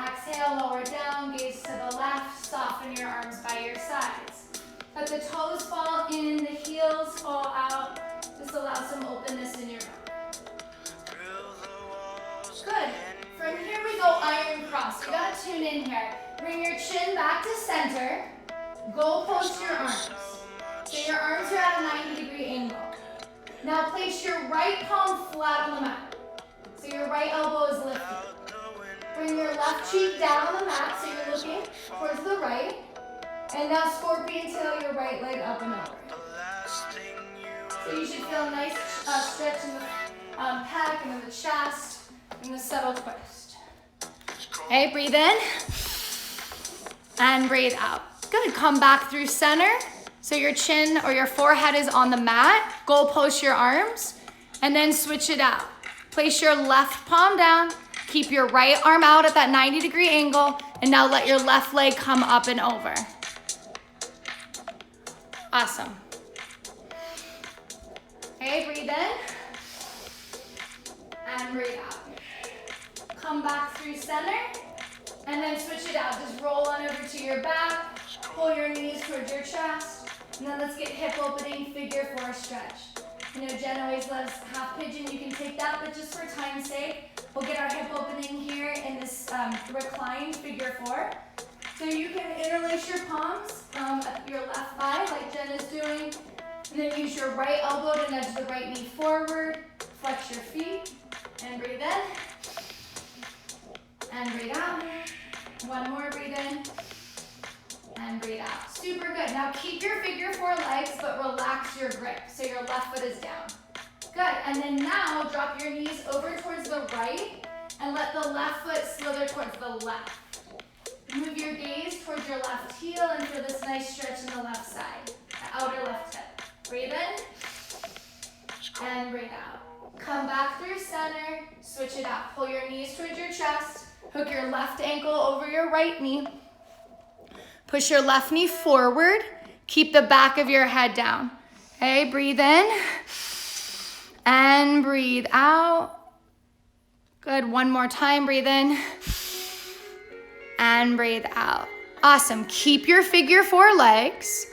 Exhale, lower down, gaze to the left, soften your arms by your sides. Let the toes fall in, the heels fall out. Just allow some openness in your body. Good. From here we go iron cross. You gotta tune in here. Bring your chin back to center. Goal post your arms. So your arms are at a 90-degree angle. Now place your right palm flat on the mat. So your right elbow is lifted. Bring your left cheek down on the mat so you're looking towards the right. And now scorpion tail your right leg up and over. So you should feel a nice stretch in the pec and in the chest. And the subtle twist. Okay, breathe in and breathe out. Good, come back through center. So your chin or your forehead is on the mat. Goal post your arms and then switch it out. Place your left palm down. Keep your right arm out at that 90-degree angle. And now let your left leg come up and over. Awesome. Okay, breathe in and breathe out. Come back through center, and then switch it out. Just roll on over to your back, pull your knees towards your chest, and then let's get hip opening, figure four stretch. You know, Jen always loves half pigeon. You can take that, but just for time's sake, we'll get our hip opening here in this reclined figure four. So you can interlace your palms at your left thigh, like Jen is doing, and then use your right elbow to nudge the right knee forward, flex your feet, and breathe in. And breathe out. One more, breathe in. And breathe out. Super good. Now keep your figure four legs, but relax your grip. So your left foot is down. Good. And then now drop your knees over towards the right and let the left foot slither towards the left. Move your gaze towards your left heel and feel this nice stretch in the left side, the outer left hip. Breathe in. And breathe out. Come back through center. Switch it out. Pull your knees towards your chest. Hook your left ankle over your right knee. Push your left knee forward. Keep the back of your head down. Okay, breathe in and breathe out. Good, one more time, breathe in and breathe out. Awesome, keep your figure four legs,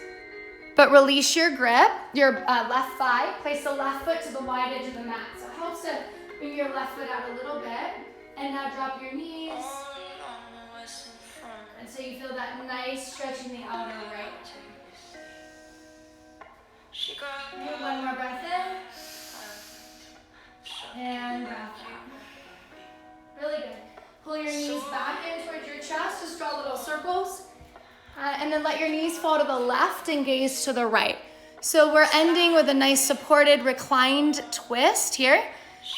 but release your grip, your left thigh. Place the left foot to the wide edge of the mat. So it helps to bring your left foot out a little bit. And now drop your knees. And so you feel that nice stretch in the outer right. Move one more breath in. And breath out. Really good. Pull your knees back in towards your chest. Just draw little circles. And then let your knees fall to the left and gaze to the right. So we're ending with a nice supported reclined twist here.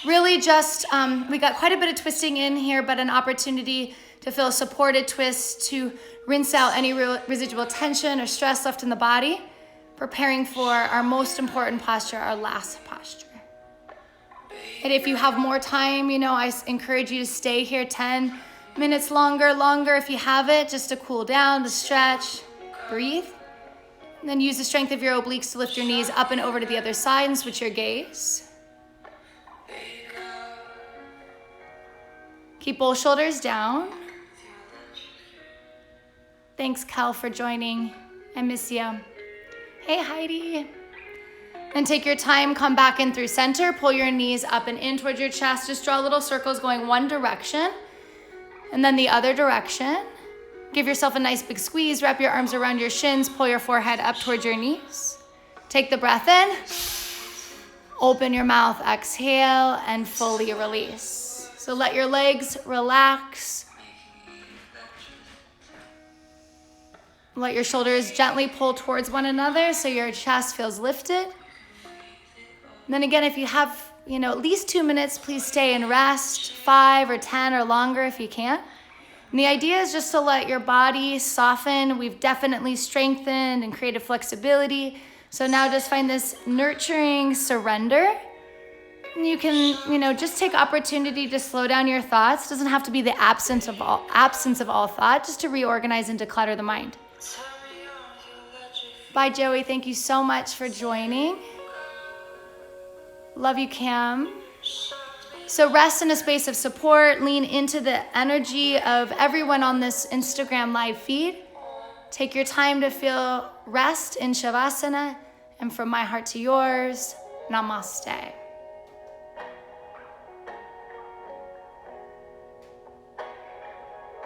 Really just, we got quite a bit of twisting in here, but an opportunity to feel a supported twist to rinse out any residual tension or stress left in the body, preparing for our most important posture, our last posture. And if you have more time, you know, I encourage you to stay here 10 minutes longer if you have it, just to cool down, to stretch, breathe. And then use the strength of your obliques to lift your knees up and over to the other side and switch your gaze. Keep both shoulders down. Thanks, Kel, for joining. I miss you. Hey, Heidi. And take your time, come back in through center, pull your knees up and in towards your chest. Just draw little circles going one direction and then the other direction. Give yourself a nice big squeeze, wrap your arms around your shins, pull your forehead up towards your knees. Take the breath in, open your mouth, exhale, and fully release. So let your legs relax. Let your shoulders gently pull towards one another so your chest feels lifted. And then again, if you have, at least 2 minutes, please stay and rest, 5 or 10 or longer if you can. And the idea is just to let your body soften. We've definitely strengthened and created flexibility. So now just find this nurturing surrender You can, just take opportunity to slow down your thoughts. It doesn't have to be the absence of all thought, just to reorganize and declutter the mind. Bye, Joey. Thank you so much for joining. Love you, Cam. So rest in a space of support. Lean into the energy of everyone on this Instagram live feed. Take your time to feel rest in Shavasana. And from my heart to yours, namaste.